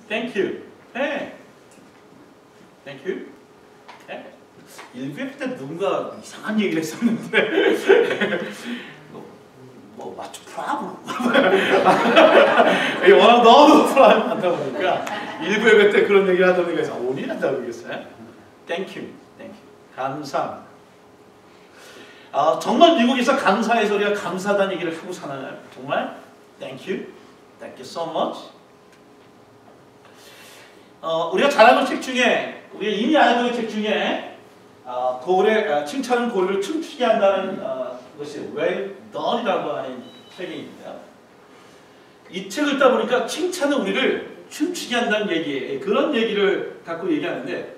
Thank you. 네. Thank you. 네. 1부회 때 누군가 이상한 얘기를 했었는데 뭐 맞죠? 프라블. 워낙 너무 프라블 한다고 보니까 1부회 때 그런 얘기를 하다 보니까 어디 한다고 그러겠어요? Thank you. Thank you. 감사합니다. 정말 미국에서 감사해서 우리가 감사하다는 얘기를 하고 사나요? 정말? Thank you. Thank you so much. 우리가 잘 알고 책 중에, 우리가 이미 알고 있는 책 중에 칭찬은 고래를 춤추게 한다는 것이 Well Done이라고 하는 책이 있는데요. 이 책을 읽다 보니까 칭찬은 우리를 춤추게 한다는 얘기예요. 그런 얘기를 갖고 얘기하는데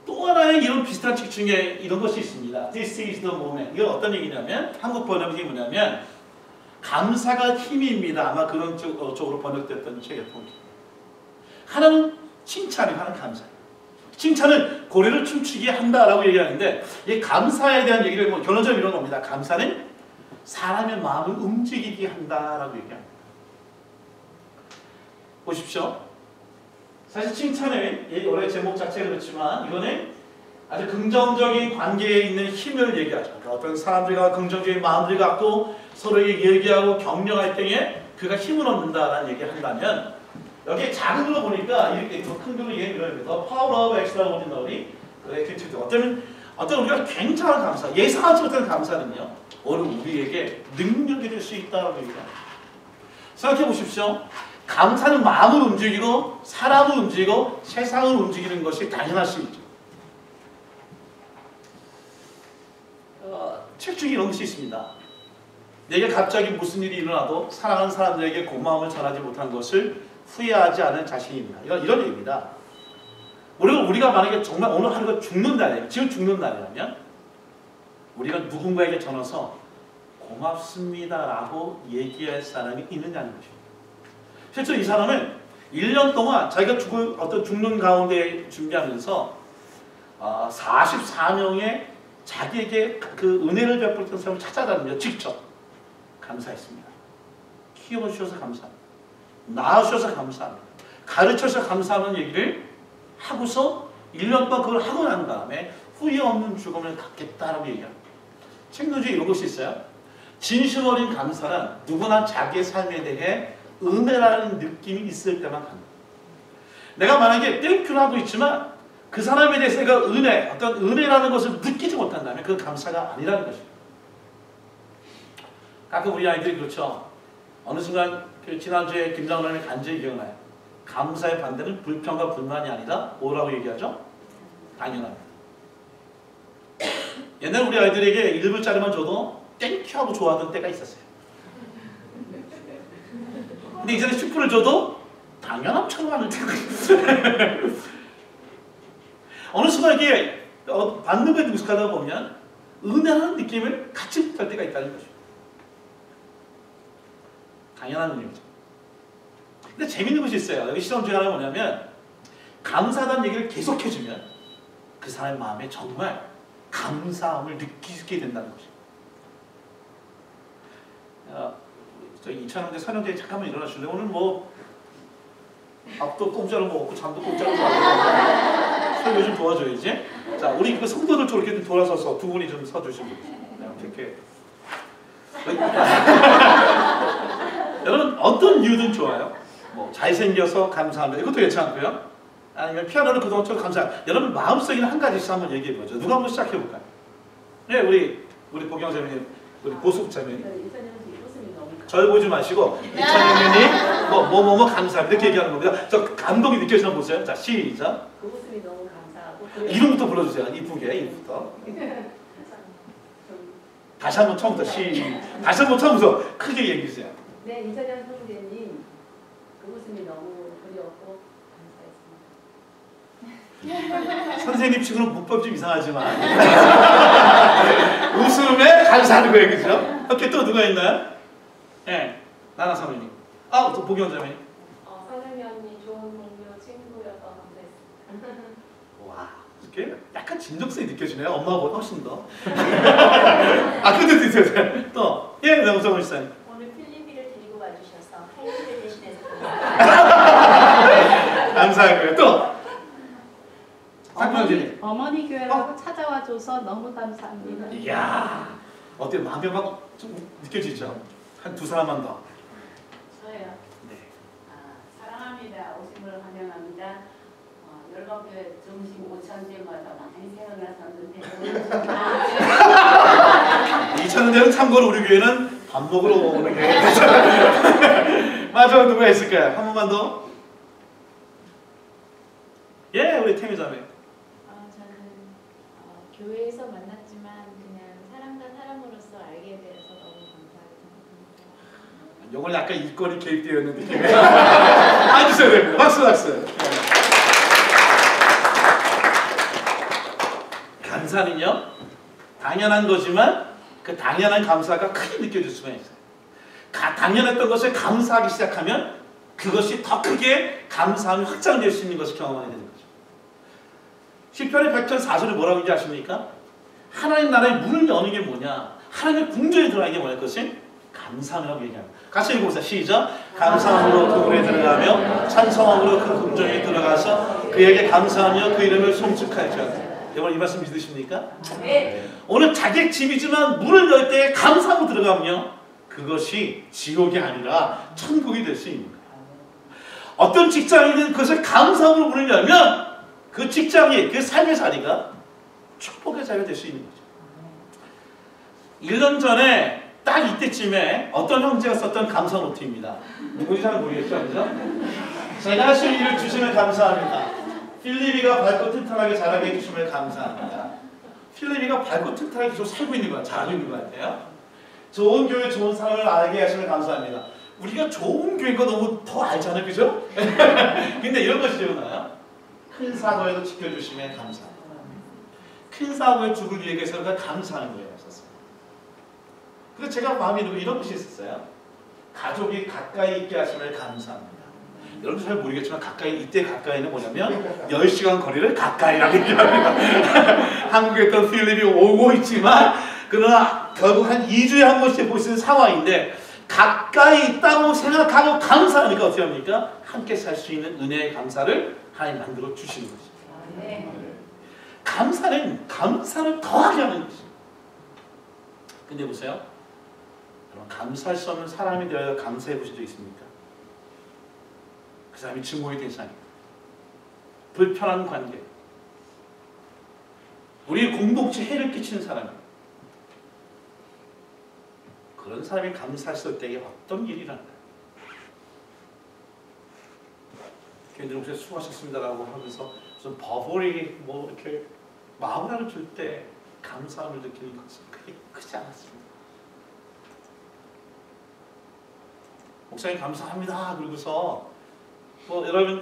또 하나의 이런 비슷한 책 중에 이런 것이 있습니다. This is the moment. 이건 어떤 얘기냐면 한국 번역이 뭐냐면 감사가 힘입니다. 아마 그런 쪽으로 번역됐던 책이었던 것 같아요. 하나는 칭찬이고 하나는 감사예요. 칭찬은 고래를 춤추게 한다라고 얘기하는데 이 감사에 대한 얘기를 결론적으로 이런 겁니다. 감사는 사람의 마음을 움직이게 한다라고 얘기합니다. 보십시오. 사실 칭찬은 원래 제목 자체가 그렇지만 이거는 아주 긍정적인 관계에 있는 힘을 얘기하죠. 그러니까 어떤 사람들과 긍정적인 마음을 갖고 서로에게 얘기하고 격려할 때에 그가 힘을 얻는다라는 얘기를 한다면 여기에 작은 걸로 보니까 이렇게 더 큰 걸로 얘기를 해서 Power of Extraordinary Gratitude. 어떤 우리가 굉장한 감사, 예상하지 못한 감사는요 오늘 우리에게 능력이 될 수 있다고 얘기합니다. 생각해 보십시오. 감사는 마음을 움직이고 사람을 움직이고 세상을 움직이는 것이 당연할 수 있죠. 책 중에 이런 것이 있습니다. 내게 갑자기 무슨 일이 일어나도 사랑하는 사람들에게 고마움을 전하지 못한 것을 후회하지 않은 자신입니다. 이런 얘기입니다. 우리가 만약에 정말 오늘 하루가 죽는 날이에요. 지금 죽는 날이라면 우리가 누군가에게 전해서 고맙습니다라고 얘기할 사람이 있느냐는 것입니다. 실제로 이 사람은 1년 동안 자기가 죽는 가운데 준비하면서 44명의 자기에게 그 은혜를 베풀었던 사람을 찾아다니며 직접 감사했습니다. 키워주셔서 감사합니다. 낳아주셔서 감사합니다. 가르쳐서 감사하는 얘기를 하고서 1년 동안 그걸 하고 난 다음에 후회 없는 죽음을 갖겠다라고 얘기합니다. 책 중에 이런 것이 있어요. 진심 어린 감사는 누구나 자기의 삶에 대해 은혜라는 느낌이 있을 때만 합니다. 내가 만약에 땡큐를 하고 있지만 그 사람에 대해서 내가 어떤 은혜라는 것을 느끼지 못한다면 그건 감사가 아니라는 것입니다. 가끔 우리 아이들이 그렇죠. 어느 순간 지난주에 김장로님의 간증이 기억나요. 감사의 반대는 불평과 불만이 아니라 뭐라고 얘기하죠? 당연합니다. 옛날 우리 아이들에게 1불짜리만 줘도 땡큐 하고 좋아하던 때가 있었어요. 근데 이전에 10불을 줘도 당연함처럼 하는 때가 있어요. 어느 순간 이게 받는 거에 능숙하다 보면 은혜라는 느낌을 같이 못할 때가 있다는 거죠. 당연한 의미죠. 근데 재밌는 것이 있어요. 여기 시험 중에 하나 뭐냐면 감사하다는 얘기를 계속해주면 그 사람의 마음에 정말 감사함을 느끼게 된다는 것이죠. 이찬원대 선영대 잠깐만 일어나실래요? 오늘 뭐 밥도 공짜로 먹고 잠도 공짜로 자고 설교 좀 도와줘야지. 자, 우리 그 성도들 쪽 이렇게 돌아서서 두 분이 좀 서주시면 이렇게. 여러분 어떤 이유든 좋아요. 뭐 잘생겨서 감사합니다. 이것도 괜찮고요. 아니면 피아노를 그동안 좀 감사합니다. 여러분 마음속에 한 가지씩 한번 얘기해보죠. 누가 한번 시작해볼까요? 네, 우리 보경자매님, 우리 보숙자매님. 절 보지 마시고 이찬영님 뭐 감사합니다 이렇게 얘기하는 겁니다. 저 감동이 느껴지나 보세요. 자, 시작. 그 모습이 너무 감사하고 이름부터 불러주세요. 이쁘게 이름부터. 다시 한번 처음부터 다시 한번 처음부터 크게 얘기해주세요. 네, 이찬영 선생님 그 모습이 너무 그리웠고 감사했습니다. 선생님 치고는 문법 좀 이상하지만 웃음에 감사하는 거예요, 그죠? 오케이, 또 누가 있나요? 네, 나나 사모님. 또 보경자매님. 선생님 언니 좋은 동료 친구여서 감사했습니다. 와, 이렇게 약간 진정성이 느껴지네요. 엄마보다 훨씬 더. 근데 드세요. 또, 예, 나무사모 씨사님. 오늘 필리핀을 데리고 와주셔서 할머니를 대신해서 감사할 거예요. 또 상명진이 어머니 교회라고 찾아와줘서 너무 감사합니다. 이야 어때 마음에 막 좀 느껴지죠? 한 두 사람만 더. 저요. 네. 사랑합니다. 오신 걸 환영합니다. 열방교회 점심 오찬제마다 많이 생각나셨는데 2000년대는 참고로 우리 교회는 밥 먹으러 오는 교회. 맞아 누가 있을까요? 한 번만 더. 예 우리 태미 자매. 저는 교회에서 만났지만 그냥 사람과 사람으로서 알게 되어서 너무 감사하게 생각합니다. 요걸 약간 일거리 개입되어 있는 느낌에 앉으셔야 됩니다. 박수. 감사는요 당연한 거지만 그 당연한 감사가 크게 느껴질 수가 있어요. 당연했던 것을 감사하기 시작하면 그것이 더 크게 감사함이 확장될 수 있는 것을 경험하게 되는 거죠. 시편의 104절에 뭐라고 하는지 아십니까? 하나님 나라의 문을 여는 게 뭐냐? 하나님의 궁전에 들어가는 게 뭐냐? 그것이 감사함이라고 얘기합니다. 같이 읽어보세요. 시작. 감사함으로 그 문에 들어가며 찬송함으로 그 궁전에 들어가서 그에게 감사하며 그 이름을 송축할지어다. 여러분 이 말씀 믿으십니까? 네. 오늘 자기 집이지만 문을 열 때 감사하고 들어가면요 그것이 지옥이 아니라 천국이 될 수 있는 거예요. 어떤 직장이든 그것을 감사함으로 문을 열면 그 직장이 그 삶의 자리가 축복의 자리가 될 수 있는 거죠. 1년 전에 딱 이때쯤에 어떤 형제가 썼던 감사 노트입니다. 누군지 잘 모르겠죠, 그죠? 제가 하실 일을 주시면 감사합니다. 필리비가 밝고 튼튼하게 자라게 해주시면 감사합니다. 필리비가 밝고 튼튼하게 계속 살고 있는 것 같아요. 잘하고 있는 것 같아요. 좋은 교회, 좋은 사람을 알게 하시면 감사합니다. 우리가 좋은 교회인 거 너무 더 알잖아요, 그죠? 근데 이런 것이 기억나요? 큰 사고에도 지켜주시면 감사합니다. 큰 사고에 죽을 위해서가 감사하는 거예요. 그래서 제가 마음에 이런 것이 있었어요. 가족이 가까이 있게 하시면 감사합니다. 여러분도 잘 모르겠지만 이때 가까이는 뭐냐면 10시간 거리를 가까이라고 얘기합니다. 한국에 있던 필립이 오고 있지만 그러나 결국 한 2주에 한 번씩 볼 수 있는 상황인데 가까이 있다고 생각하고 감사하니까 어떻게 합니까? 함께 살 수 있는 은혜의 감사를 하나님 만들어 주시는 것이죠. 네. 감사는 감사를 더하게 하는 것이죠. 근데 보세요. 여러분 감사할 수 없는 사람이 되어 감사해 보신 적 있습니까? 그 사람이 증오의 대상이에요. 불편한 관계. 우리 공동체에 해를 끼치는 사람이에요. 그런 사람이 감사했을 때에 어떤 일이 일어날까요? 교인들 혹시 수고하셨습니다라고 하면서 무슨 버블이 뭐 이렇게 마음을 줄 때 감사함을 느끼는 것은 그게 크지 않았습니다. 목사님 감사합니다. 그러고서 여러분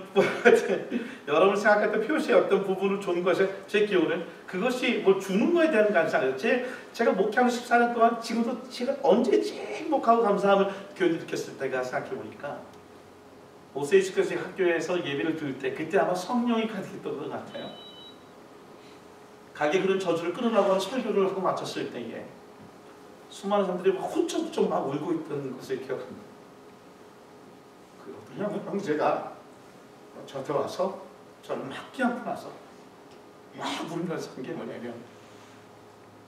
생각했던 표시의 어떤 부분을 주는 것이 제 기호는 그것이 뭐 주는 거에 대한 감사예요. 제가 목회하고 14년 동안 지금도 제가 언제 제일 행복하고 감사함을 교인이 느꼈을 때가 생각해 보니까 오세이스크에서 학교에서 예배를 드릴 때 그때 아마 성령이 가득했던 것 같아요. 가게 그런 저주를 끊으라고 하는 설교를 하고 마쳤을 때에 수많은 사람들이 막 훌쩍훌쩍 막 울고 있던 것을 기억합니다. 그 어떤 형제가 저한테 와서 저를 막 끼안고 나서 막 울면서 한 게 뭐냐면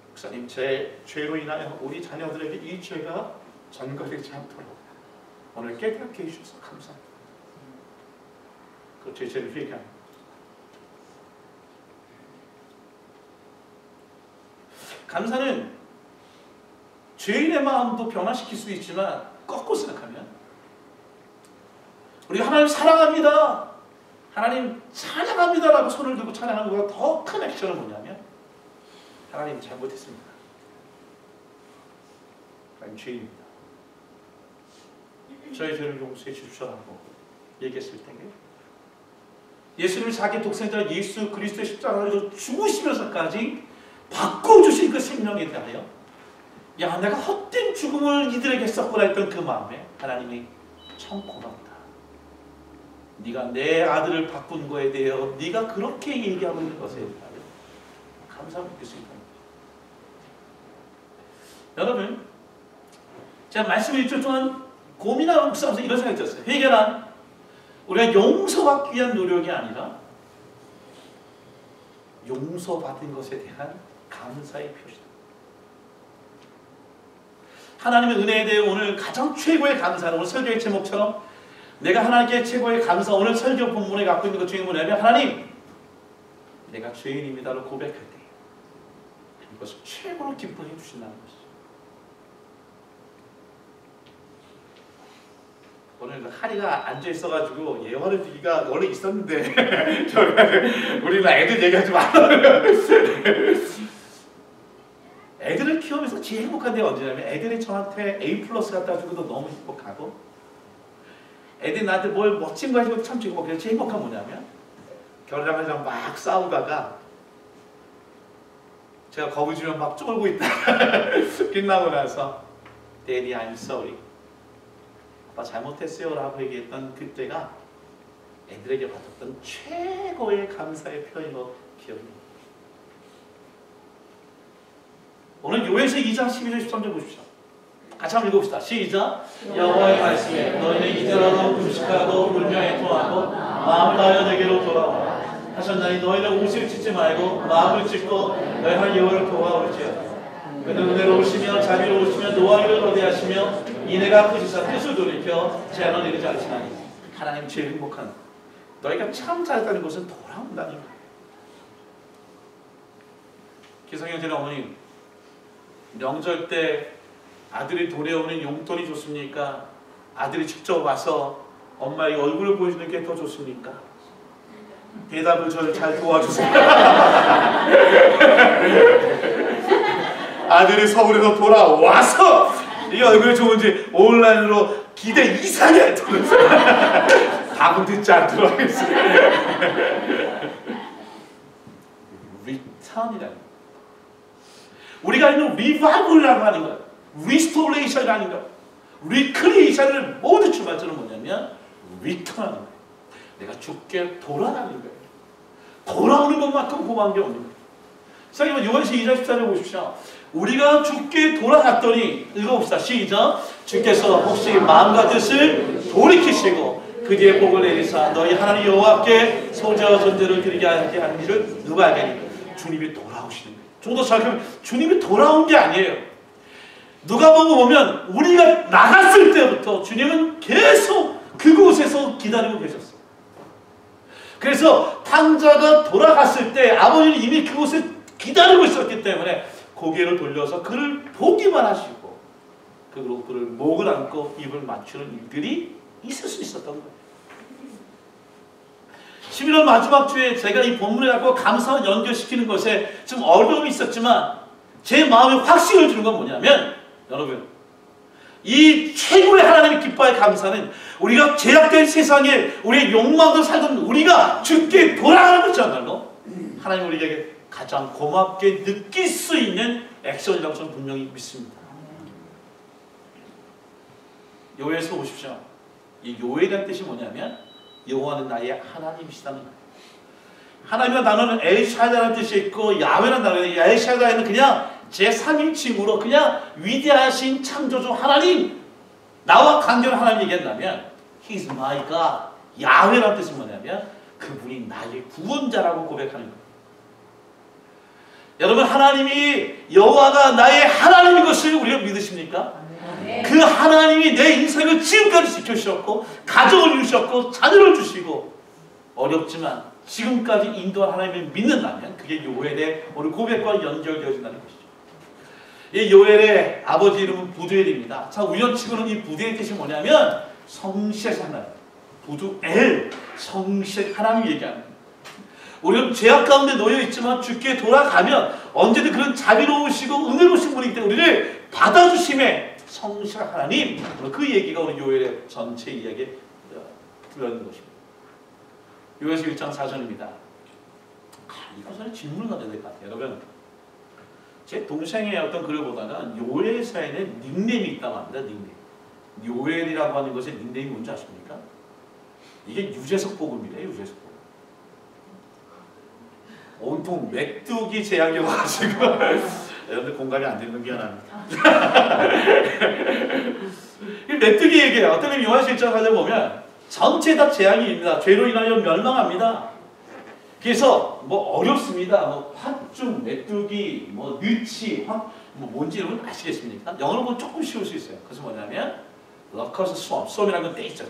목사님 제 죄로 인하여 우리 자녀들에게 이 죄가 전가되지 않도록 오늘 깨닫게 해주셔서 감사합니다. 그 제 죄를 회개합니다. 감사는 죄인의 마음도 변화시킬 수 있지만 거꾸로 생각하면 우리가 하나님 사랑합니다, 하나님 찬양합니다 라고 손을 들고 찬양하는 것보다 더 큰 액션은 뭐냐면 하나님 잘못했습니다, 하나님 죄인입니다, 저의 죄를 용서해 주십시오라고 얘기했을 때에 예수님이 자기 독생자 예수 그리스도의 십자가로 죽으시면서까지 바꿔주신 그 생명에 대하여 야 내가 헛된 죽음을 이들에게 했었구나 했던 그 마음에 하나님이 참 고맙다, 네가 내 아들을 바꾼 거에 대하여 네가 그렇게 얘기하고 있는 것에 대하여 감사함을 느낄 수 있다. 여러분 제가 말씀을 일주일 동안 고민하고 묵상하면서 이런 생각이 들었어요. 회개란 우리가 용서받기 위한 노력이 아니라 용서받은 것에 대한 감사의 표시다. 하나님의 은혜에 대해 오늘 가장 최고의 감사는 오늘 설교의 제목처럼 내가 하나님께 최고의 감사, 오늘 설교 본문에 갖고 있는 것 중에 뭐냐면 하나님, 내가 죄인입니다로 고백할 때 이것을 최고로 기뻐해 주신다는 것이죠. 오늘 하리가 앉아 있어가지고 예화를 드리기가 원래 있었는데 우리는 애들 얘기하지 말아요. 애들을 키우면서 제일 행복한 데가 언제냐면 애들이 저한테 A+ 갖다 주고도 너무 행복하고 애들이 나한테 뭘 멋진 거 해주고 참 즐겁고 그래서 제일 행복한 뭐냐면 겨울이랑 막 싸우다가 제가 겁을 주면 막 쫄고 있다 끝나고 나서 Daddy I'm sorry, 아빠 잘못했어요 라고 얘기했던 그때가 애들에게 받았던 최고의 감사의 표현으로 기억합니다. 오늘 요에서 2장 12절 13절 보십시오. 같이 한번 읽어봅시다. 시작. 여호와의 말씀에 너희는 이제라도 금식하고 물명에 토하고 마음을 다하여 내게로 돌아오라 하셨나니 너희는 옷을 찢지 말고 마음을 찢고 너희 하나님 여호와를 도와올지어다. 그는 은혜로우시며 자비로우시며 노하기를 거대하시며 이내가 크시사 뜻을 돌이켜 제한을 내리지 않으시나니. 하나님 제일 행복한 너희가 참 잘했다는 것은 돌아온다는 거예요. 기성형제는 어머님, 명절 때 아들이 돌아오는 용돈이 좋습니까? 아들이 직접 와서 엄마의 얼굴을 보여주는 게 더 좋습니까? 대답을 저를 잘 도와주세요. 아들이 서울에서 돌아와서 이 얼굴이 좋은지 온라인으로 기대 이상의 답은 듣지 않도록 하겠습니다. 리턴이라는 우리가 있는 리바이벌이라고 하는 것, 리스토레이션이라는 것, 리크리에이션을 모두 출발점은 뭐냐면 리턴하는 거예요. 내가 죽게 돌아가는 거예요. 돌아오는 것만큼 고마운 게 없는 거예요. 성경은 요한서 2장 14절 보십시오. 우리가 죽게 돌아갔더니 읽어봅시다. 시작. 주께서 혹시 마음과 뜻을 돌이키시고 그 뒤에 복을 내리사 너희 하나님 여호와께 소제와 전제를 드리게 하는 일을 누가 하겠니? 주님이 돌아오시는 거예요. 좀 더 생각하면 주님이 돌아온 게 아니에요. 누가복음 보면 우리가 나갔을 때부터 주님은 계속 그곳에서 기다리고 계셨어요. 그래서 탕자가 돌아갔을 때 아버지는 이미 그곳에 기다리고 있었기 때문에 고개를 돌려서 그를 보기만 하시고 그리고 그를 목을 안고 입을 맞추는 일들이 있을 수 있었던 거예요. 11월 마지막 주에 제가 이 본문을 갖고 감사와 연결시키는 것에 좀 어려움이 있었지만 제 마음에 확신을 주는 건 뭐냐면 여러분, 이 최고의 하나님의 기뻐의 감사는 우리가 제약된 세상에 우리의 욕망으로 살던 우리가 죽게 돌아가는 것이야말로 하나님 우리에게 가장 고맙게 느낄 수 있는 액션이라고 저는 분명히 믿습니다. 요에서 보십시오. 이 요에라는 뜻이 뭐냐면 여호와는 나의 하나님이시다는 거예요. 하나님과 나누는 엘샤다라는 뜻이 있고 야훼라는 단어는 엘샤다는 그냥 제3인칭으로 그냥 위대하신 창조주 하나님, 나와 관계를 하나님 얘기한다면 He's my God. 야훼라는 뜻이 뭐냐면 그분이 나의 구원자라고 고백하는 거예요. 여러분, 하나님이 여호와가 나의 하나님인 것을 우리가 믿으십니까? 그 하나님이 내 인생을 지금까지 지켜주셨고 가정을 주셨고 자녀를 주시고 어렵지만 지금까지 인도한 하나님을 믿는다면 그게 요엘의 오늘 고백과 연결되어진다는 것이죠. 이 요엘의 아버지 이름은 부두엘입니다. 자, 우연치고는 이 부두엘의 뜻이 뭐냐면 성실의 하나님, 부두엘, 성실의 하나님 얘기하는 거예요. 우리는 죄악 가운데 놓여 있지만 주께 돌아가면 언제든 그런 자비로우시고 은혜로우신 분이기 때문에 우리를 받아주심에 성실한 하나님, 그 얘기가 우리 요엘의 전체 이야기에 들어있는 것입니다. 요엘서 1장 4절입니다. 이것은 질문을 가져야 될 것 같아요. 여러분, 제 동생의 어떤 글을 보다가 요엘서에는 닉네임이 있다고 합니다. 닉네임. 요엘이라고 하는 것의 닉네임이 뭔지 아십니까? 이게 유재석 복음이래요. 유재석 복음. 온통 메뚜기 제약이어가지고 여러분들 공감이 안 되는 건 미안합니다. 이 메뚜기 얘기예요. 어떤 놈이 요한서 1장 4절 보면 전체 다 재앙입니다. 죄로 인하여 멸망합니다. 그래서 뭐 어렵습니다. 뭐 팥죽, 메뚜기, 뭐 느치, 뭐 뭔지 여러분 아시겠습니까? 영어로 보면 조금 쉬울 수 있어요. 그래서 뭐냐면 러커스 수엄, 수엄이라는 건 때 있죠.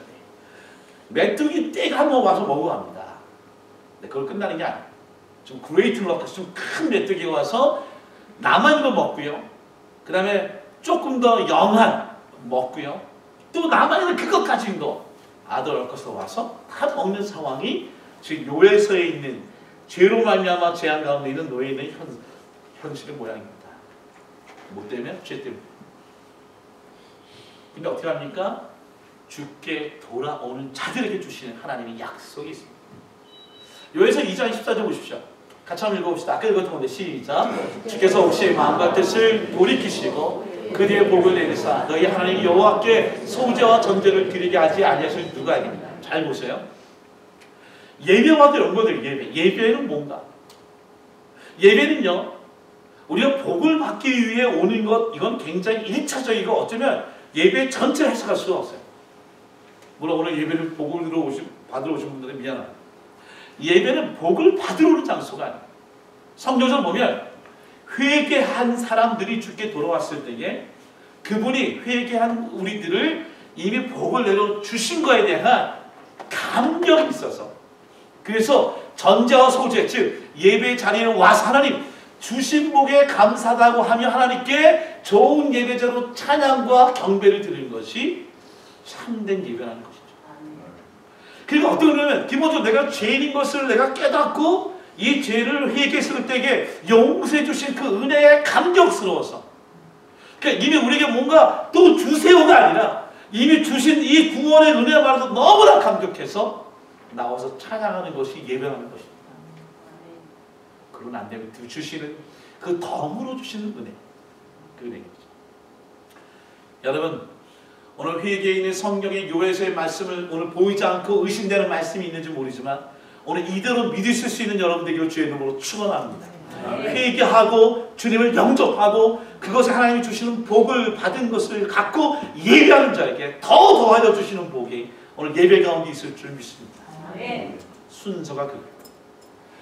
메뚜기 떼가 한번 와서 먹어갑니다. 근데 그걸 끝나는 게 아니에요. 좀 그레이트 러커스, 좀 큰 메뚜기가 와서 남은 거 먹고요. 그 다음에 조금 더 영한 먹고요. 또 남은 있는 그것까지인 거 아들 러커스가 와서 다 먹는 상황이 지금 요에서에 있는 죄로 말미암아 재앙 가운데 있는 노예에 있는 현실의 모양입니다. 뭐 때문에? 죄 때문에. 근데 어떻게 합니까? 주께 돌아오는 자들에게 주시는 하나님의 약속이 있습니다. 요에서 2장 24절 보십시오. 같이 한번 읽어봅시다. 아까 읽었던 건데 시작. 주께서 혹시 마음과 뜻을 돌이키시고 그 뒤에 복을 내리사 너희 하나님 여호와께 소제와 전제를 드리게 하지 아니하실 누가 아닙니다. 잘 보세요. 예배와 연관돼요. 예배는 뭔가? 예배는요, 우리가 복을 받기 위해 오는 것, 이건 굉장히 1차적이고 어쩌면 예배 전체를 해석할 수가 없어요. 물론 오늘 예배를 복을 받으러 오신 분들은 미안합니다. 예배는 복을 받으러 오는 장소가 아니에요. 성경을 보면 회개한 사람들이 주께 돌아왔을 때에 그분이 회개한 우리들을 이미 복을 내려 주신 거에 대한 감격이 있어서, 그래서 전제와 소제, 즉 예배 자리에 와서 하나님 주신 복에 감사하다고 하며 하나님께 좋은 예배자로 찬양과 경배를 드리는 것이 참된 예배라는 것이죠. 그리고 어떻게 보면 기본적으로 내가 죄인인 것을 내가 깨닫고 이 죄를 회개했을 때에 용서해 주신 그 은혜에 감격스러워서, 그러니까 이미 우리에게 뭔가 또 주세요가 아니라 이미 주신 이 구원의 은혜만으로도 너무나 감격해서 나와서 찬양하는 것이 예배라는 것입니다. 그건 안 되면 주시는 그 덤으로 주시는 은혜, 그 은혜죠. 여러분, 오늘 회개에 있는 성경의 요에서의 말씀을 오늘 보이지 않고 의심되는 말씀이 있는지 모르지만 오늘 이대로 믿으실 수 있는 여러분들에게 주의 이름으로 축원합니다. 회개하고 주님을 영접하고 그것에 하나님이 주시는 복을 받은 것을 갖고 예배하는 자에게 더하여 주시는 복이 오늘 예배 가운데 있을 줄 믿습니다. 순서가 그거예요.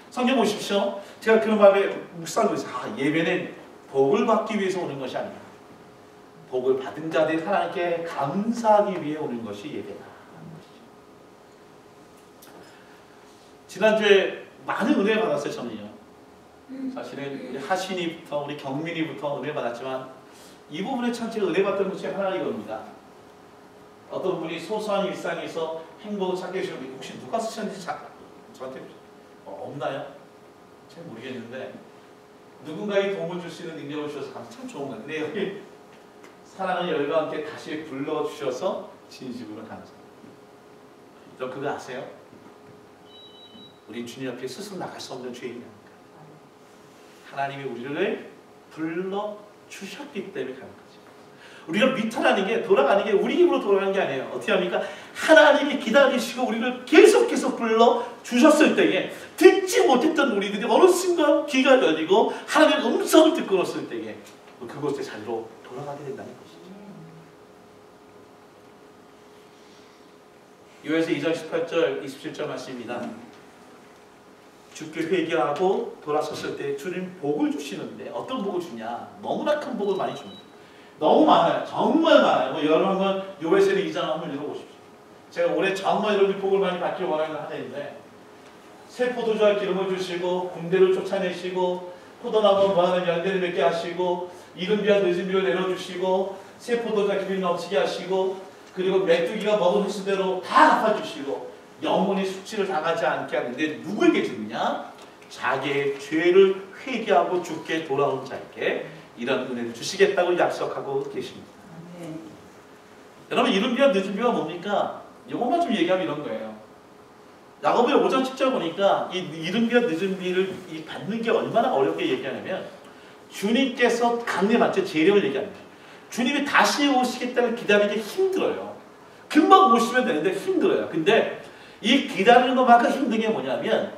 성경 보십시오. 제가 그런 마음에 묵상하고 있어요. 예배는 복을 받기 위해서 오는 것이 아니라 복을 받은 자들이 하나님께 감사하기 위해 오는 것이 예배다. 지난주에 많은 은혜 받았어요. 저는요. 사실은 우리 하신이부터 우리 경민이부터 은혜 받았지만 이 부분에 참 제가 은혜 받던 것 중에 하나 이겁니다. 어떤 분이 소소한 일상에서 행복을 찾게 해주시는, 혹시 누가 쓰셨는지 저한테 없나요? 잘 모르겠는데 누군가에게 도움을 줄 수 있는 능력을 주셔서 참 좋은 것 같아요. 여기 사랑하는 열과 함께 다시 불러주셔서 진심으로 감사합니다. 여러분 그거 아세요? 우린 주님 앞에 스스로 나갈 수 없는 죄인이니까 하나님이 우리를 불러주셨기 때문에 가는 거죠. 우리가 미련하는 게, 돌아가는 게 우리 힘으로 돌아가는 게 아니에요. 어떻게 합니까? 하나님이 기다리시고 우리를 계속해서 불러주셨을 때에 듣지 못했던 우리들이 어느 순간 귀가 열리고 하나님의 음성을 듣고 있을 때에 그곳의 자리로 돌아가게 된다는 것이죠. 요에서 2장 18절 27절 말씀입니다. 주께 회개하고 돌아섰을 때 주님 복을 주시는데 어떤 복을 주냐? 너무나 큰 복을 많이 줍니다. 너무 많아요. 정말 많아요. 여러분 한번 요에서 2장 한번 읽어보십시오. 제가 올해 정말 여러분이 복을 많이 받길 원하는 한 해인데 새 포도주와 기름을 주시고 군대를 쫓아내시고 포도나무 무한한 열매를 맺게 하시고 이른 비와 늦은 비를 내려주시고 새 포도주와 기름이 넘치게 하시고 그리고 메뚜기가 먹은 횟수대로 다 갚아주시고 영원히 숙취를 당하지 않게 하는데 누구에게 주느냐? 자기의 죄를 회개하고 주께 돌아온 자에게 이런 은혜를 주시겠다고 약속하고 계십니다. 여러분 이른 비와 늦은 비가 뭡니까? 이것만 좀 얘기하면 이런 거예요. 야고보의 5장 10절 보니까 이 이른 비와 늦은 비를 받는 게 얼마나 어렵게 얘기하냐면 주님께서 강림하죠. 재림을 얘기합니다. 주님이 다시 오시겠다는 기다리기 힘들어요. 금방 오시면 되는데 힘들어요. 근데 이 기다리는 것만큼 힘든 게 뭐냐면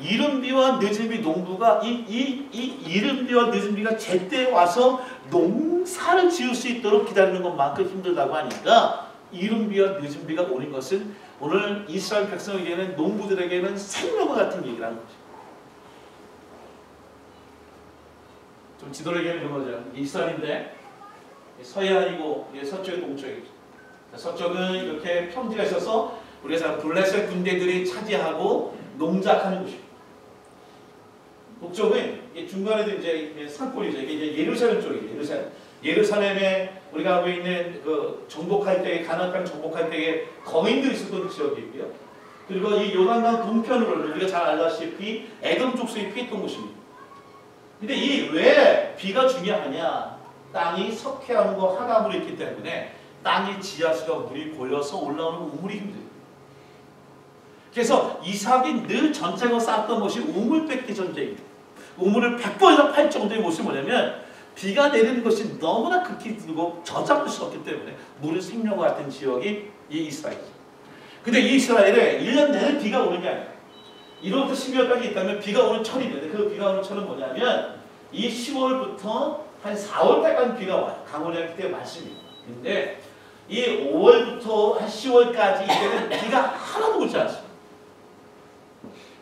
이른 비와 늦은 비 농부가 이 이른 비와 늦은 비가 제때 와서 농사를 지을 수 있도록 기다리는 것만큼 힘들다고 하니까 이른 비와 늦은 비가 오는 것은 오늘 이스라엘 백성에게는 농부들에게는 생명과 같은 얘기를 하는 거죠. 좀 지도를 얘기하면 이런 거죠. 이스라엘인데 서해안이고 서쪽이 동쪽이죠. 서쪽은 이렇게 평지가 있어서 우리가 블레셋 군대들이 차지하고 농작하는 곳이에요. 동쪽은 중간에도 이제 산골이죠. 이게 예루살렘 쪽이에요. 예루살렘에 우리가 하고 있는 그 정복할 때 가나안 땅 정복할 때에 거인들이 있었던 지역이고요. 그리고 이 요단강 동편으로 우리가 잘 알다시피 에돔 족속이 피했던 곳입니다. 근데 이 왜 비가 중요하냐? 땅이 석회암과 화강으로 있기 때문에 땅의 지하수가 물이 고여서 올라오는 우물이 힘들어요. 그래서 이삭이 늘 전쟁을 쌓았던 것이 우물 뺏기 전쟁입니다. 우물을 100번이나 팔 정도의 모습이 뭐냐면 비가 내리는 것이 너무나 극히 들고 저잡을 수 없기 때문에 물은 생명과 같은 지역이 이 이스라엘이죠. 근데 이 이스라엘에 1년 내내 비가 오는 게 아니에요. 1월부터 12월까지 있다면 비가 오는 철이 있는데 그 비가 오는 철은 뭐냐면 이 10월부터 한 4월까지 비가 와요. 강원도에 그때 많습니다. 근데 이 5월부터 한 10월까지 이때는 비가 하나도 오지 않습니다.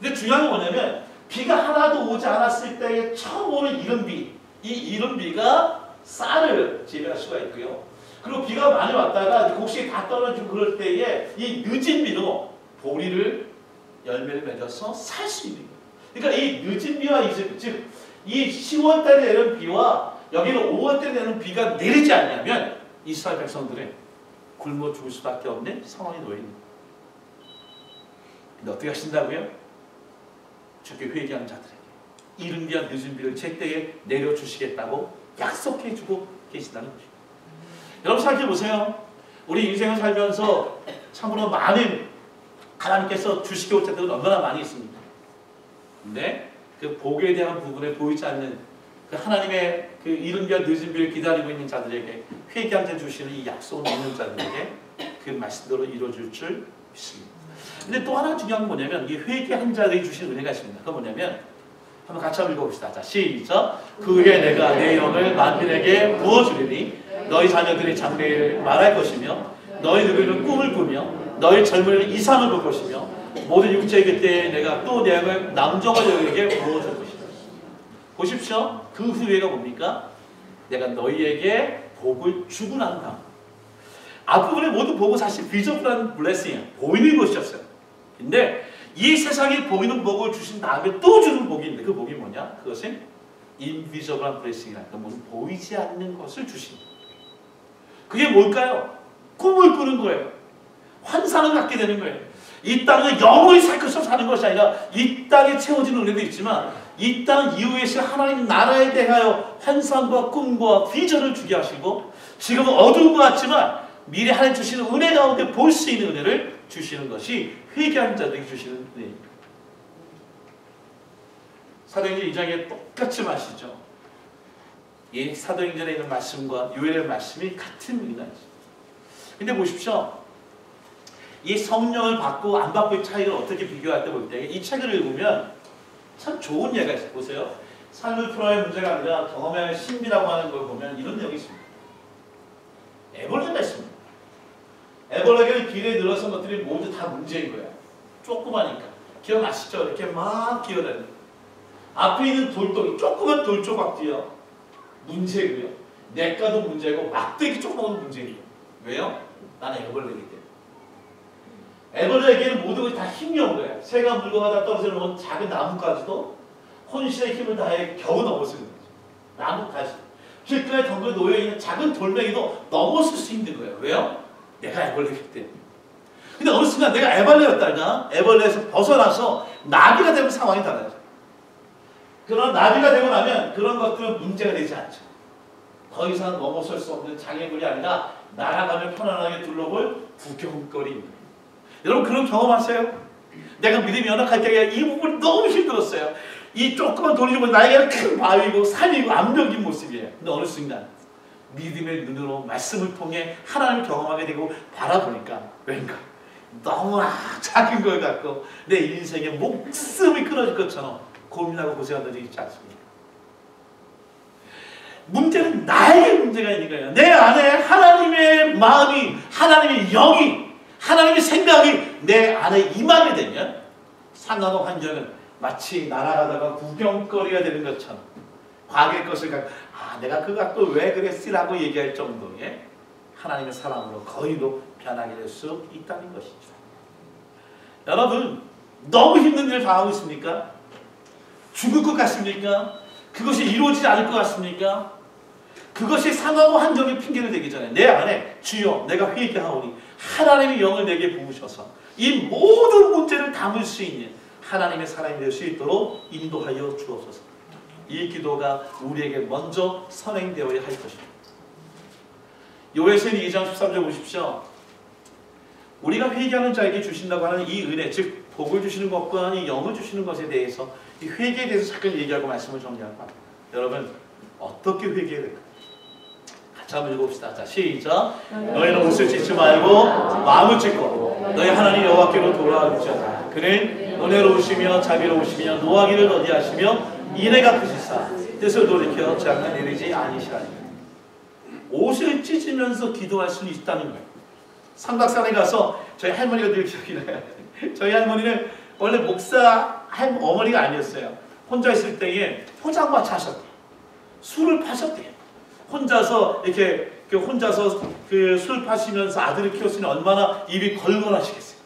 근데 중요한 건 뭐냐면 비가 하나도 오지 않았을 때에 처음 오는 이른비, 이 이른비가 쌀을 재배할 수가 있고요. 그리고 비가 많이 왔다가 곡식이 다 떨어지고 그럴 때에 이 늦은 비로 보리를 열매를 맺어서 살 수 있는 거예요. 그러니까 이 늦은 비와 즉 이 10월 달에 내는 비와 여기는 5월 달에 내는 비가 내리지 않냐면 이스라엘 백성들은 굶어 죽을 수밖에 없는 상황이 놓여 있는 거예요. 근데 어떻게 하신다고요? 주께 회개하는 자들에게 이른 비와 늦은 비를 제때에 내려주시겠다고 약속해주고 계신다는 것입니다. 여러분 생각해보세요. 우리 인생을 살면서 참으로 많은 하나님께서 주시게 올 때들은 얼마나 많이 있습니다. 근데 그 복에 대한 부분에 보이지 않는 그 하나님의 그 이른 비와 늦은 비를 기다리고 있는 자들에게 회개한 자 주시는 이 약속을 믿는 자들에게 그 말씀대로 이루어질 줄 믿습니다. 근데 또 하나 중요한 건 뭐냐면 이 회개한 자들이 주신 은혜가 있습니다. 그건 뭐냐면 한번 같이 한번 읽어봅시다. 자, 시작. 그 후에 내가 내 영을 만민에게 부어주리니 너희 자녀들이 장래를 말할 것이며 너희 누구는 꿈을 꾸며 너희 젊은이는 이상을 볼 것이며 모든 육체의 그때에 내가 또 내 영을 남종과 여인에게 부어줄 것이다. 보십시오. 그 후에가 뭡니까? 내가 너희에게 복을 주고 난 다음. 앞부분에 모든 복은 사실 비저블한 블레싱이에요. 보이는 것이었어요. 근데 이 세상에 보이는 복을 주신 다음에 또 주는 복이 있는데 그 복이 뭐냐? 그것은 인비저블한 블레싱이라는 건 보이지 않는 것을 주신 거예요. 그게 뭘까요? 꿈을 꾸는 거예요. 환상을 갖게 되는 거예요. 이 땅을 영원히 살 것으로 사는 것이 아니라 이 땅에 채워지는 은혜도 있지만 이 땅 이후에 하나님 나라에 대하여 환상과 꿈과 비전을 주게 하시고 지금은 어두운 것 같지만 미래 하나님 주시는 은혜 가운데 볼 수 있는 은혜를 주시는 것이 회개한 자들에게 주시는 은혜입니다. 사도행전 2장에 똑같이 마시죠. 이 사도행전에 있는 말씀과 요엘의 말씀이 같은 의미죠. 근데 보십시오. 이 성령을 받고 안 받고의 차이를 어떻게 비교할 때 볼 때 이 책을 읽으면 참 좋은 예가 있어요. 보세요. 삶을 풀어야 문제가 아니라 경험의 신비라고 하는 걸 보면 이런 내용이 있습니다. 애벌레가 있습니다. 애벌레가 길에 늘어선 것들이 모두 다 문제인 거야. 조그마니까. 기억나시죠? 이렇게 막 기어다니는. 앞에 있는 돌덩이, 조그만 돌조각도요. 문제고요. 내과도 문제고 막대기 조그만 문제고요. 왜요? 나는 애벌레이기 때문에. 애벌레에게는 모든 것이 다 힘이 온 거예요. 새가 물고 가다 떨어지는 건 작은 나뭇가지도 혼신의 힘을 다해 겨우 넘어서는 거죠. 나뭇가지. 길가에 덩그러 놓여있는 작은 돌멩이도 넘어설 수 있는 거예요. 왜요? 내가 애벌레이기 때문에. 근데 어느 순간 내가 애벌레였다가 애벌레에서 벗어나서 나비가 되는 상황이 달라져. 그런 나비가 되고 나면 그런 것들은 문제가 되지 않죠. 더 이상 넘어설 수 없는 장애물이 아니라 날아가며 편안하게 둘러볼 구경거리입니다. 여러분 그런 경험하세요? 내가 믿음이 연약할 때가 이 부분이 너무 힘들었어요. 이 조그만 돌이 주면 나에게는 큰 바위고 산이고 암벽인 모습이에요. 근데 어느 순간 믿음의 눈으로 말씀을 통해 하나님을 경험하게 되고 바라보니까 왠가 너무나 작은 걸 갖고 내 인생의 목숨이 끊어질 것처럼 고민하고 고생한 적이 있지 않습니까? 문제는 나에게 문제가 있는 거예요. 내 안에 하나님의 마음이, 하나님의 영이, 하나님의 생각이 내 안에 임하게 되면 상황과 환경은 마치 날아가다가 구경거리가 되는 것처럼 과거의 것을 내가 그거 갖고 왜 그랬지라고 얘기할 정도의 하나님의 사랑으로 거의로 변하게 될 수 있다는 것이죠. 여러분 너무 힘든 일을 당하고 있습니까? 죽을 것 같습니까? 그것이 이루어지지 않을 것 같습니까? 그것이 상황과 환경의 핑계를 대기 전에 내 안에 주여 내가 회개하오니 하나님의 영을 내게 부으셔서 이 모든 문제를 담을 수 있는 하나님의 사람이 될 수 있도록 인도하여 주옵소서. 이 기도가 우리에게 먼저 선행되어야 할 것입니다. 요에스는 2장 13절 보십시오. 우리가 회개하는 자에게 주신다고 하는 이 은혜, 즉 복을 주시는 것과 이 영을 주시는 것에 대해서 이 회개에 대해서 잠깐 얘기하고 말씀을 정리하고 합니다. 여러분 어떻게 회개해야 될까요? 같이 한번 읽어봅시다. 자, 시작. 너희는 옷을 찢지 말고 마음을 찢고 너희 하나님 여호와께로 돌아올지어다. 그는 은혜로우시며 자비로우시며 노하기를 더디하시며 인애가 크시사 뜻을 돌이켜 장난 내리지 아니시라니. 옷을 찢으면서 기도할 수는 있다는 거예요. 삼각산에 가서 저희 할머니가 늘 기억이 나요. 저희 할머니는 원래 목사 어머니가 아니었어요. 혼자 있을 때에 포장마차 하셨대요. 술을 파셨대요. 혼자서 이렇게 혼자서 그 술 파시면서 아들을 키웠으니 얼마나 입이 걸걸하시겠어요.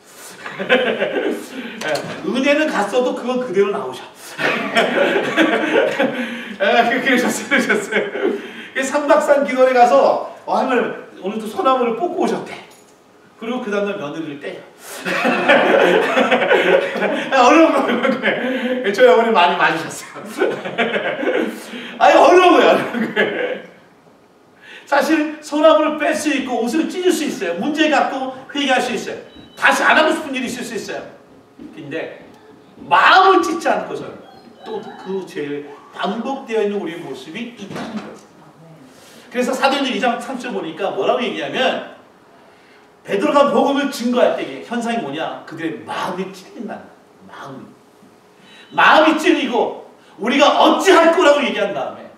은혜는 갔어도 그건 그대로 나오셔. 그러셨어요. 삼박산 기도에 가서 할머니 오늘도 소나무를 뽑고 오셨대. 그리고 그 다음날 며느리를 때려. 어려운 거예요. 저희 어머니 많이 맞으셨어요. 아니 어려운 거예요. 사실 소나무를 뺄 수 있고 옷을 찢을 수 있어요. 문제 갖고 회개할 수 있어요. 다시 안 하고 싶은 일이 있을 수 있어요. 근데 마음을 찢지 않고서는 또 그 죄에 반복되어 있는 우리의 모습이 있다는 거예요. 그래서 사도행전 2장 3절 보니까 뭐라고 얘기하면 베드로가 복음을 증거할 때 현상이 뭐냐? 그들의 마음이 찔린다는 거예요. 마음이 찔리고 우리가 어찌할 거라고 얘기한 다음에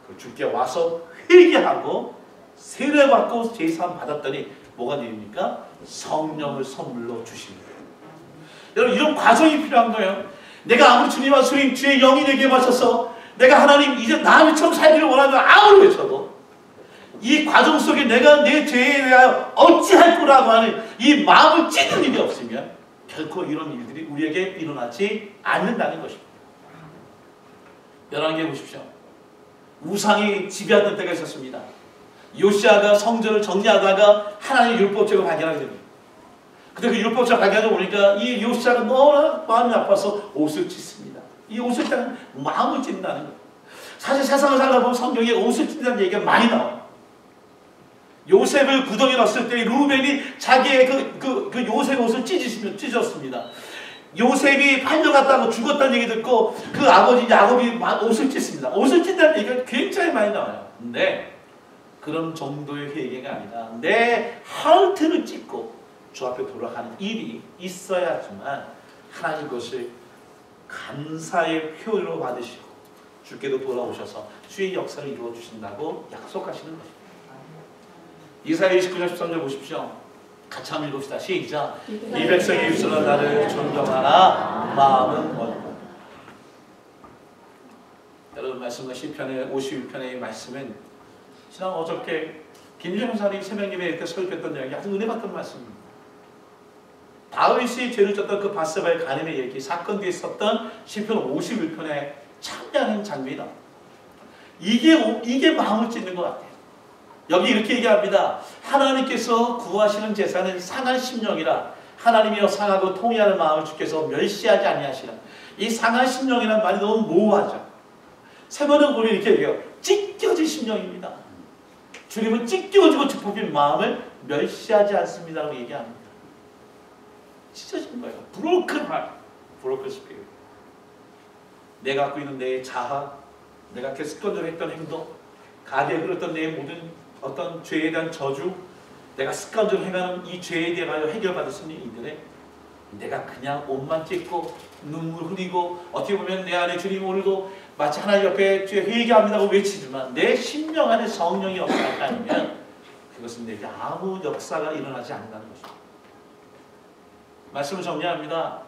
그 주께 와서 회개하고 세례받고 제사함 받았더니 뭐가 되입니까? 성령을 선물로 주십니다. 여러분 이런 과정이 필요한 거예요. 내가 아무리 주님과 주의 영이 내게 마셔서 내가 하나님 이제 나처럼 살기를 원하는 아무리 외쳐도 이 과정 속에 내가 내 죄에 대하여 어찌할 거라고 하는 이 마음을 찢는 일이 없으면 결코 이런 일들이 우리에게 일어나지 않는다는 것입니다. 열왕기에 보십시오. 우상이 지배하던 때가 있었습니다. 요시아가 성전을 정리하다가 하나님의 율법책을 발견하게 됩니다. 근데 그 율법책을 발견하다 보니까 이 요시아가 너무나 마음이 아파서 옷을 찢습니다. 이 옷을 찢는 마음을 찢는다는 거예요. 사실 세상을 살아보면 성경에 옷을 찢는다는 얘기가 많이 나와요. 요셉을 구덩이에 넣었을 때 루벤이 자기의 그 요셉 옷을 찢었습니다. 요셉이 팔려갔다고 죽었다는 얘기 듣고 그 아버지 야곱이 옷을 찢습니다. 옷을 찢다는 얘기가 굉장히 많이 나와요. 근데 그런 정도의 회개가 아니라 내 하트를 찢고 주 앞에 돌아가는 일이 있어야지만 하나님 그것을 감사의 표현으로 받으시고 주께도 돌아오셔서 주의 역사를 이루어 주신다고 약속하시는 것입니다. 이사야 29장 13절 보십시오. 같이 한번 읽읍시다. 시작. 이 백성이 입술로 나를 존경하나 마음은 멀고. 여러분 말씀과 시편의 51편의 말씀은 지난 어저께 김일성 사님 새벽예배 이렇게 설교했던 이야기 아주 은혜 받던 말씀입니다. 다윗이 죄를 졌던 그 바세바의 간음의 얘기 사건 뒤에 있었던 시편 51편의 참여하는 장면이다. 이게 마음을 찢는 것 같아요. 여기 이렇게 얘기합니다. 하나님께서 구하시는 제사는 상한 심령이라 하나님이여 상하고 통회하는 마음을 주께서 멸시하지 아니하시라. 이 상한 심령이라는 말이 너무 모호하죠. 세 번은 보면 이렇게 얘기해요. 찢겨진 심령입니다. 주님은 찢겨지고 뒷부분 마음을 멸시하지 않습니다라고 얘기합니다. 찢어진 거예요. broken heart, broken spirit. 내가 갖고 있는 내 자아, 내가 습관적으로 했던 행동, 가게에 흘렀던 내 모든 어떤 죄에 대한 저주, 내가 습관적으로 행하는 이 죄에 대하여 해결받을 수 있는 일들에 내가 그냥 옷만 찢고 눈물 흘리고 어떻게 보면 내 안에 주님 오늘도 마치 하나님 옆에 죄 회개합니다고 외치지만 내 심령 안에 성령이 없다면 그것은 내게 아무 역사가 일어나지 않는다는 것입니다. 말씀을 정리합니다.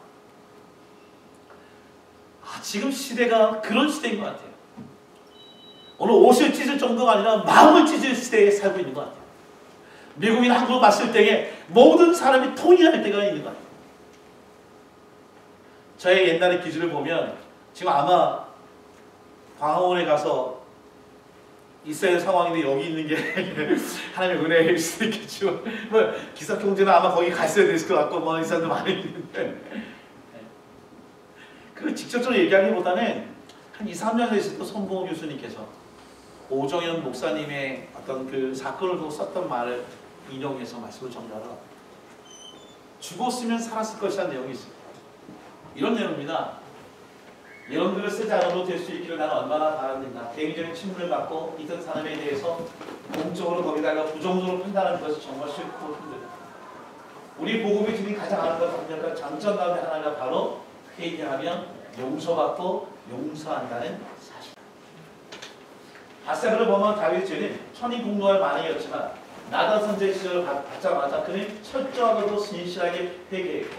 지금 시대가 그런 시대인 것 같아요. 오늘 옷을 찢을 정도가 아니라 마음을 찢을 시대에 살고 있는 것 같아요. 미국인 한국으로 봤을 때에 모든 사람이 통일할 때가 있는 것 같아요. 저의 옛날의 기준을 보면 지금 아마 광화문에 가서 있어야 할 상황인데 여기 있는 게 하나님의 은혜일 수도 있겠죠. 뭐 기사 경제는 아마 거기 갔어야 됐을 것 같고 뭐 이 사람도 많이 있는데 그 직접적으로 얘기하기보다는 한 2, 3년 전에 있었던 손봉호 교수님께서 오정현 목사님의 어떤 그 사건을 두고 썼던 말을 인용해서 말씀을 전달하라. 죽었으면 살았을 것이라는 내용이 있습니다. 이런 내용입니다. 이런 글을 쓰지 않아도 될 수 있기를 나는 얼마나 바랍니다. 개인적인 친분을 갖고 있던 사람에 대해서 공적으로 거기다가 부정적으로 판단하는 것이 정말 싫고 힘들다. 우리 복음이 주님 가장 강력한 장점 가운데 하나가 바로 회개하면 용서받고 용서한다는 사실. 바세바를 보면 다윗은 천인 공노할 만행이었지만 나단 선제 시절을 받자마자 그는 철저하고도 신실하게 회개했고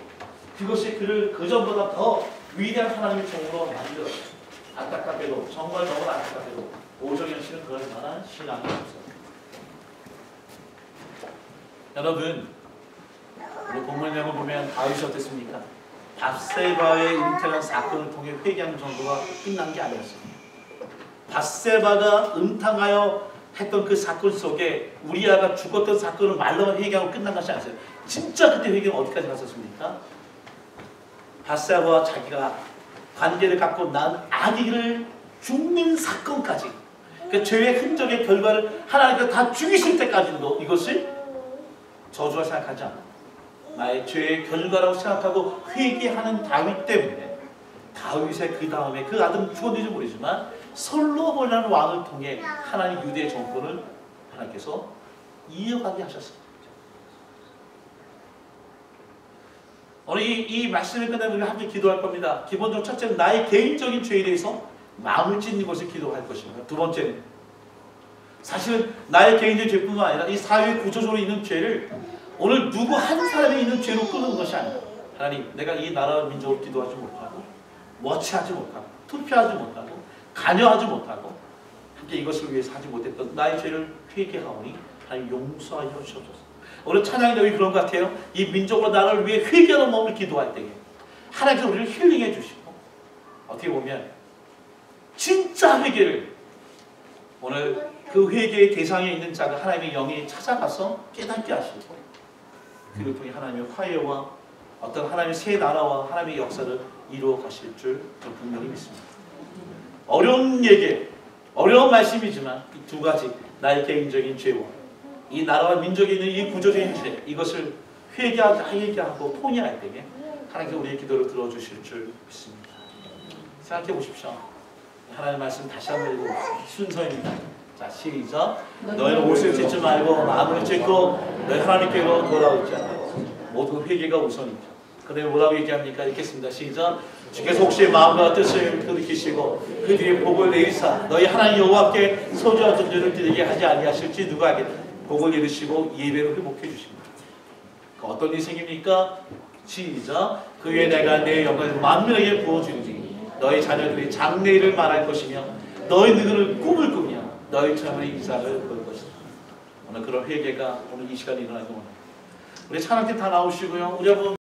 그것이 그를 그전보다 더 위대한 하나님의 종으로 만들었어요. 안타깝게도 정말 너무 안타깝게도 오정현 씨는 그럴 만한 신앙이 없어요. 여러분 우리 본문 내용을 보면 다윗이 어땠습니까? 밧세바의 은퇴한 사건을 통해 회개하는 정도가 끝난 게 아니었어요. 밧세바가 음탕하여 했던 그 사건 속에 우리아가 죽었던 사건을 말로만 회개하고 끝난 것이 아니었어요. 진짜 그때 회개는 어디까지 갔었습니까? 밧세바와 자기가 관계를 갖고 난 아기를 죽는 사건까지 그 죄의 흔적의 결과를 하나님께서 다 죽이실 때까지도 이것을 저주라 생각하지 않아. 나의 죄의 결과라고 생각하고 회개하는 다윗 때문에 다윗의 그 다음에 그 아들은 죽었는지 모르지만 솔로몬이라는 왕을 통해 하나님 유대의 정권을 하나님께서 이어가게 하셨습니다. 오늘 이 말씀을 끝내면 우리가 함께 기도할 겁니다. 기본적으로 첫째는 나의 개인적인 죄에 대해서 마음을 찢는 것을 기도할 것입니다. 두 번째는 사실은 나의 개인적인 죄뿐만 아니라 이 사회 구조적으로 있는 죄를 오늘 누구 한 사람이 있는 죄로 끄는 것이 아니라 하나님 내가 이 나라와 민족을 기도하지 못하고 워치하지 못하고 투표하지 못하고 관여하지 못하고 함께 이것을 위해서 하지 못했던 나의 죄를 회개하오니 하나님 용서하여 주옵소서. 오늘 찬양이 여기 그런 것 같아요. 이 민족과 나라를 위해 회개하는 마음을 기도할 때에 하나님께서 우리를 힐링해 주시고 어떻게 보면 진짜 회개를 오늘 그 회개의 대상에 있는 자가 하나님의 영이 찾아가서 깨닫게 하시고 그를 통해 하나님의 화해와 어떤 하나님의 새 나라와 하나님의 역사를 이루어 가실 줄 분명히 믿습니다. 어려운 얘기, 어려운 말씀이지만 이 두 가지 나의 개인적인 죄와 이 나라와 민족에 있는 이 구조적인 죄 이것을 회개하고 통일할 때에 하나님께서 우리의 기도를 들어주실 줄 믿습니다. 생각해 보십시오. 하나님의 말씀 다시 한번 읽어보십시오. 순서입니다. 자 시작. 너희는 옷을 찢지 말고 마음을 찢고 너희 하나님께로 돌아오자. 모든 회개가 우선이죠. 그 다음에 뭐라고 얘기합니까? 읽겠습니다. 시작. 주께서 혹시 마음과 뜻을 돌이키시고 그 뒤에 복을 내리사 너희 하나님 여호와께 소중한 존재를 드리게 하지 아니하실지 누가 알겠다. 복을 이루시고 예배를 회복해 주십니다. 어떤 일이 생깁니까? 시작. 그 위에 내가 내 영광을 만민에게 부어주리니 너희 자녀들이 장래일을 말할 것이며 너희 누구를 꿈을 꾸며 너희 처음의 인사를 볼 것이다. 오늘 그런 회개가 오늘 이 시간에 일어나기 원합니다. 우리 찬양팀 다 나오시고요. 우리 한번